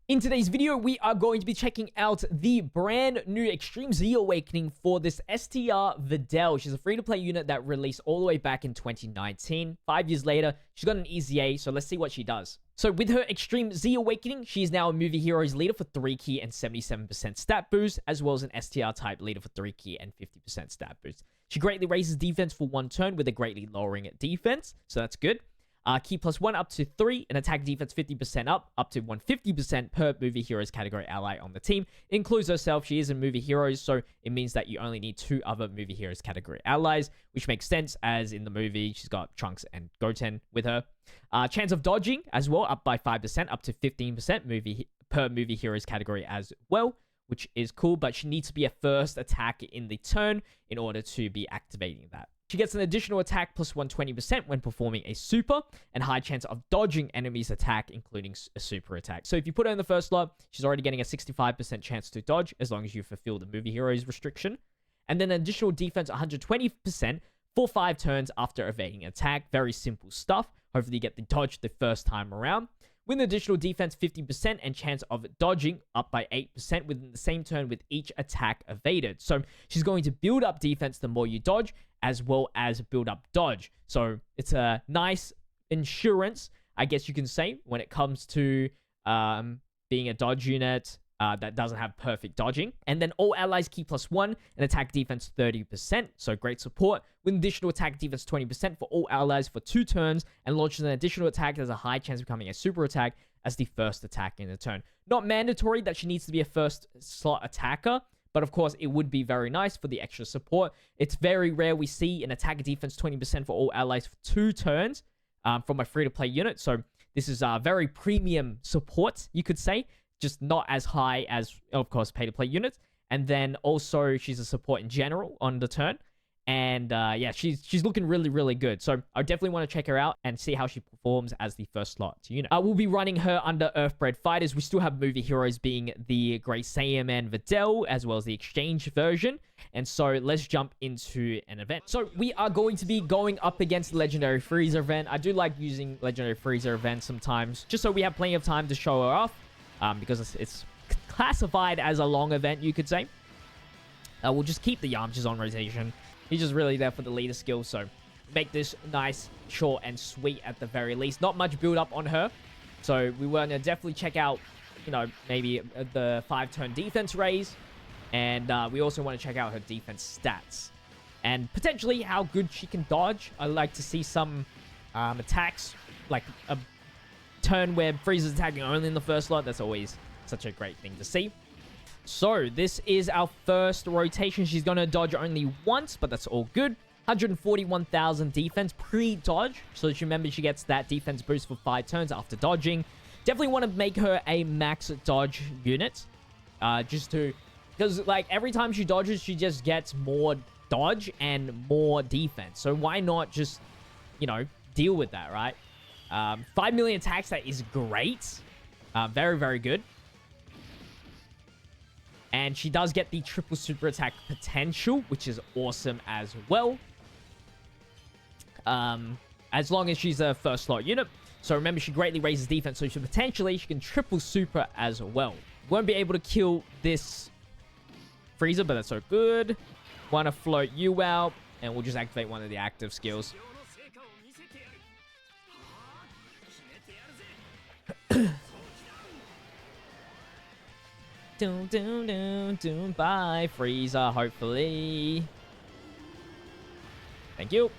In today's video, we are going to be checking out the brand new Extreme Z Awakening for this STR Videl. She's a free-to-play unit that released all the way back in 2019. 5 years later, she's got an EZA, so let's see what she does. So with her Extreme Z Awakening, she is now a movie heroes leader for 3 key and 77% stat boost, as well as an STR type leader for 3 key and 50% stat boost. She greatly raises defense for 1 turn with a greatly lowering defense, so that's good. Key +1 up to 3, and attack defense 50% up to 150% per movie heroes category ally on the team. It includes herself. She is in movie heroes, so it means that you only need 2 other movie heroes category allies, which makes sense as in the movie she's got Trunks and Goten with her. Chance of dodging as well up by 5% up to 15% per movie heroes category as well, which is cool, but she needs to be a first attack in the turn in order to be activating that. She gets an additional attack plus 120% when performing a super, and high chance of dodging enemies' attack, including a super attack. So if you put her in the first slot, she's already getting a 65% chance to dodge as long as you fulfill the movie heroes restriction. And then an additional defense 120% for 5 turns after evading an attack. Very simple stuff. Hopefully you get the dodge the first time around. With an additional defense 50% and chance of dodging up by 8% within the same turn with each attack evaded. So she's going to build up defense the more you dodge, as well as build up dodge. So it's a nice insurance, I guess you can say, when it comes to being a dodge unit that doesn't have perfect dodging. And then all allies key +1 and attack defense 30%. So great support. With additional attack defense 20% for all allies for 2 turns, and launches an additional attack that has a high chance of becoming a super attack as the first attack in the turn. Not mandatory that she needs to be a first slot attacker, but of course, it would be very nice for the extra support. It's very rare we see an attack defense 20% for all allies for 2 turns from a free-to-play unit. So this is very premium support, you could say. Just not as high as, of course, pay-to-play units. And then also, she's a support in general on the turn. And yeah, she's looking really, really good. So I definitely want to check her out and see how she performs as the first slot unit. We'll be running her under Earthbred Fighters. We still have movie heroes being the Great Saiyaman Videl, as well as the exchange version. And so let's jump into an event. So we are going to be going up against the Legendary Freezer event. I do like using Legendary Freezer events sometimes, just so we have plenty of time to show her off. Because it's classified as a long event, you could say. We'll just keep the Yamcha's on rotation. He's just really there for the leader skill, so make this nice, short, and sweet at the very least. Not much build up on her, so we want to definitely check out, you know, maybe the 5-turn defense raise, and we also want to check out her defense stats, and potentially how good she can dodge. I like to see some attacks, like a turn where Frieza's attacking only in the first slot. That's always such a great thing to see. So this is our first rotation. She's going to dodge only once, but that's all good. 141,000 defense pre-dodge. So remember, she gets that defense boost for 5 turns after dodging. Definitely want to make her a max dodge unit. Just to... Because, like, every time she dodges, she just gets more dodge and more defense. So why not just, you know, deal with that, right? 5 million attacks, that is great. Very, very good. And she does get the triple super attack potential, which is awesome as well. As long as she's a first slot unit. So remember, she greatly raises defense, so potentially she can triple super as well. Won't be able to kill this Frieza, but that's so good. Want to float you out, and we'll just activate one of the active skills. Bye, Frieza, hopefully. Thank you.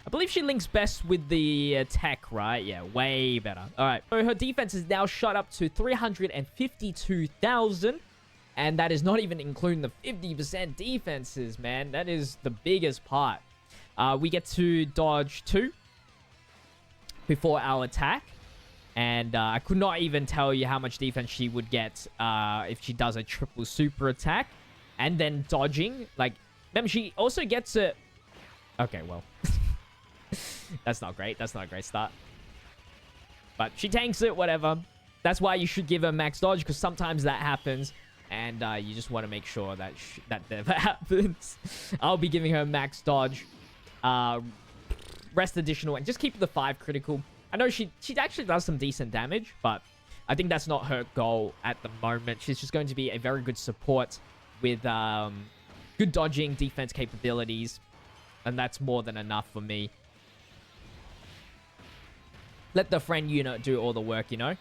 I believe she links best with the tech, right? Yeah, way better. All right. So her defense is now shot up to 352,000. And that is not even including the 50% defenses, man. That is the biggest part. We get to dodge 2 before our attack. And I could not even tell you how much defense she would get if she does a triple super attack. And then dodging. Like, remember, she also gets a... Okay, well. That's not great. That's not a great start. But she tanks it, whatever. That's why you should give her max dodge, because sometimes that happens. And you just want to make sure that that never happens. I'll be giving her max dodge. Rest additional, and just keep the 5 critical. I know she actually does some decent damage, but I think that's not her goal at the moment. She's just going to be a very good support with good dodging, defense capabilities. And that's more than enough for me. Let the friend unit do all the work, you know?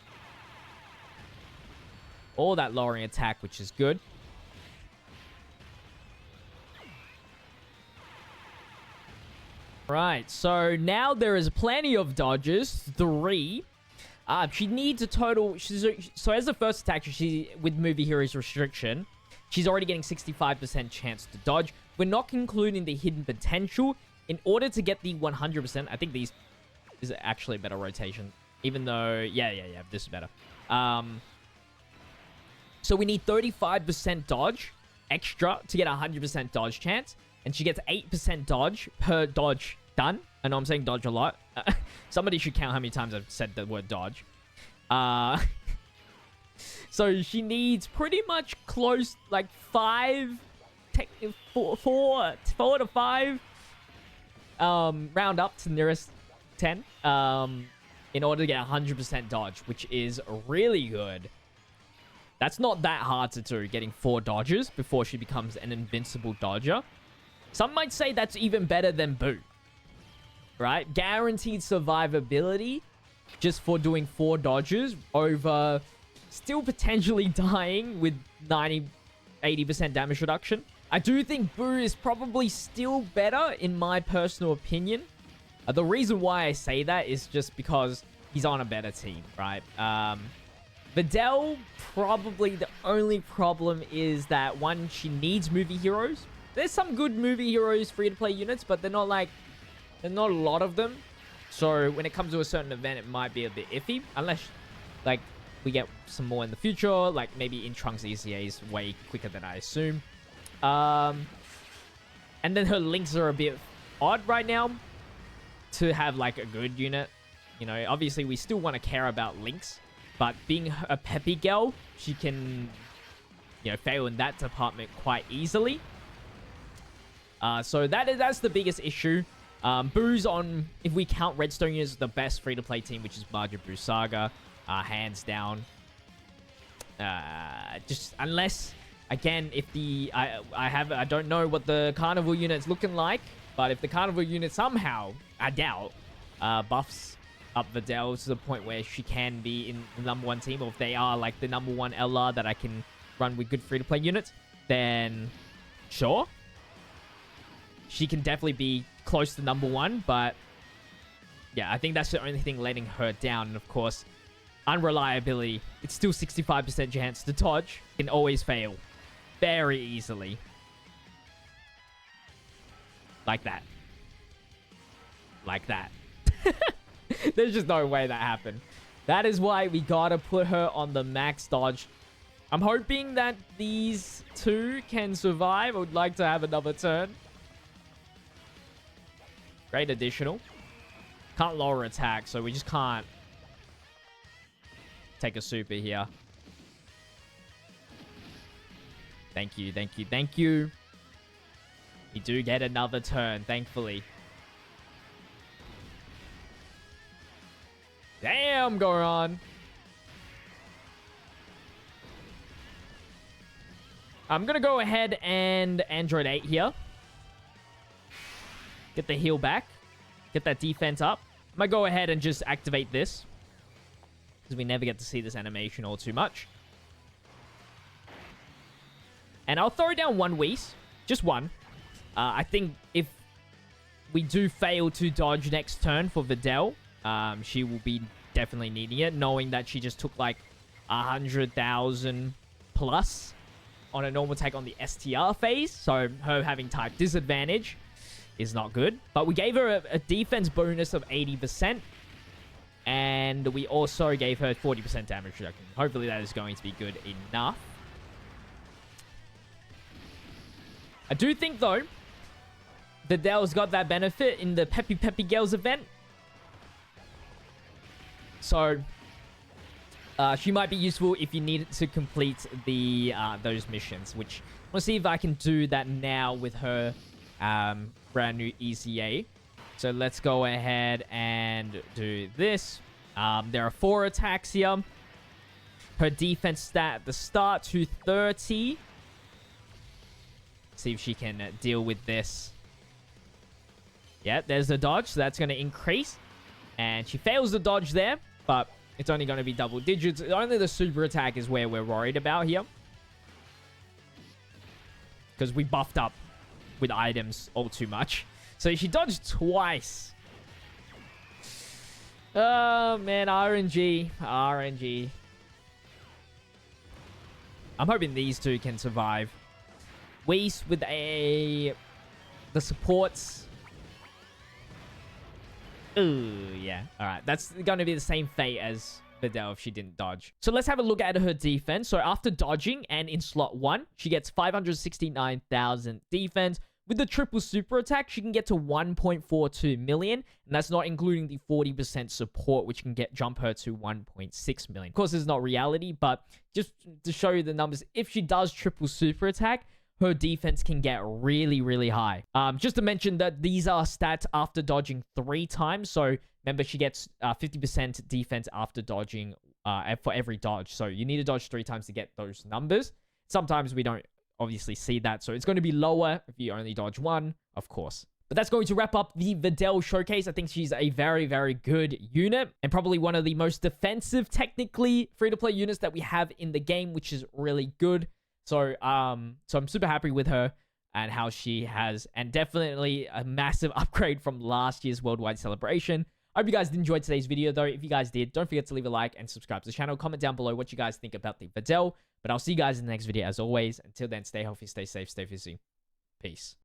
All that lowering attack, which is good. Right, so now there is plenty of dodges. 3. She needs a total... So as the first attack, with Movie Heroes Restriction, she's already getting 65% chance to dodge. We're not concluding the hidden potential. In order to get the 100%, I think these is actually a better rotation. Even though... Yeah, this is better. So we need 35% dodge extra to get a 100% dodge chance. And she gets 8% dodge per dodge done. I know I'm saying dodge a lot. Somebody should count how many times I've said the word dodge. So she needs pretty much close, like 4 to 5. Round up to nearest 10. In order to get 100% dodge, which is really good. That's not that hard to do, getting 4 dodges before she becomes an invincible dodger. Some might say that's even better than Boo. Right? Guaranteed survivability just for doing 4 dodges over still potentially dying with 80% damage reduction. I do think Boo is probably still better in my personal opinion. The reason why I say that is just because he's on a better team, right? Videl, probably the only problem is that, one, she needs movie heroes. There's some good movie heroes free-to-play units, but there's not a lot of them. So when it comes to a certain event, it might be a bit iffy. Unless, like, we get some more in the future. Like, maybe in Trunks EZA is way quicker than I assume. And then her links are a bit odd right now to have, like, a good unit. You know, obviously, we still want to care about links. But being a peppy girl, she can, you know, fail in that department quite easily. So that's the biggest issue. Boo's on, if we count Redstone is the best free-to-play team, which is Boo Saga, hands down. Just unless, again, if I don't know what the Carnival unit's looking like, but if the Carnival unit somehow, I doubt, buffs up Videl to the point where she can be in the #1 team, or if they are like the #1 LR that I can run with good free-to-play units, then sure. She can definitely be close to #1, but yeah, I think that's the only thing letting her down. And of course, unreliability. It's still 65% chance to dodge. Can always fail very easily. Like that. Like that. There's just no way that happened. That is why we gotta put her on the max dodge. I'm hoping that these two can survive. I would like to have another turn. Great additional. Can't lower attack, so we just can't take a super here. Thank you, thank you, thank you. We do get another turn, thankfully. Damn, Goron. I'm going to go ahead and Android 8 here. Get the heal back. Get that defense up. I might go ahead and just activate this, because we never get to see this animation all too much. And I'll throw down 1 Whis. Just 1. I think if we do fail to dodge next turn for Videl, she will be definitely needing it, knowing that she just took like 100,000 plus on a normal take on the STR phase. So her having type disadvantage is not good. But we gave her a defense bonus of 80%. And we also gave her 40% damage reduction. Hopefully that is going to be good enough. I do think, though, Videl's got that benefit in the Peppy Girls event. So, she might be useful if you need to complete the those missions, which I want to see if I can do that now with her brand new EZA. So let's go ahead and do this. There are 4 attacks here. Her defense stat at the start, 230. See if she can deal with this. Yeah, there's the dodge. So that's going to increase. And she fails the dodge there. But it's only going to be double digits. Only the super attack is where we're worried about here. Because we buffed up with items all too much. So she dodged twice. Oh, man. RNG. RNG. I'm hoping these two can survive. Weiss with the supports. Ooh, yeah. All right. That's going to be the same fate as Videl if she didn't dodge. So let's have a look at her defense. So after dodging and in slot 1, she gets 569,000 defense. With the triple super attack, she can get to 1.42 million. And that's not including the 40% support, which can jump her to 1.6 million. Of course, it's not reality, but just to show you the numbers, if she does triple super attack, her defense can get really, really high. Just to mention that these are stats after dodging 3 times. So remember, she gets 50% defense after dodging for every dodge. So you need to dodge 3 times to get those numbers. Sometimes we don't obviously see that. So it's going to be lower if you only dodge 1, of course. But that's going to wrap up the Videl showcase. I think she's a very, very good unit. And probably one of the most defensive, technically, free-to-play units that we have in the game, which is really good. So I'm super happy with her and how she has, and definitely a massive upgrade from last year's worldwide celebration. I hope you guys did enjoy today's video, though. If you guys did, don't forget to leave a like and subscribe to the channel. Comment down below what you guys think about the Videl. But I'll see you guys in the next video as always. Until then, stay healthy, stay safe, stay busy. Peace.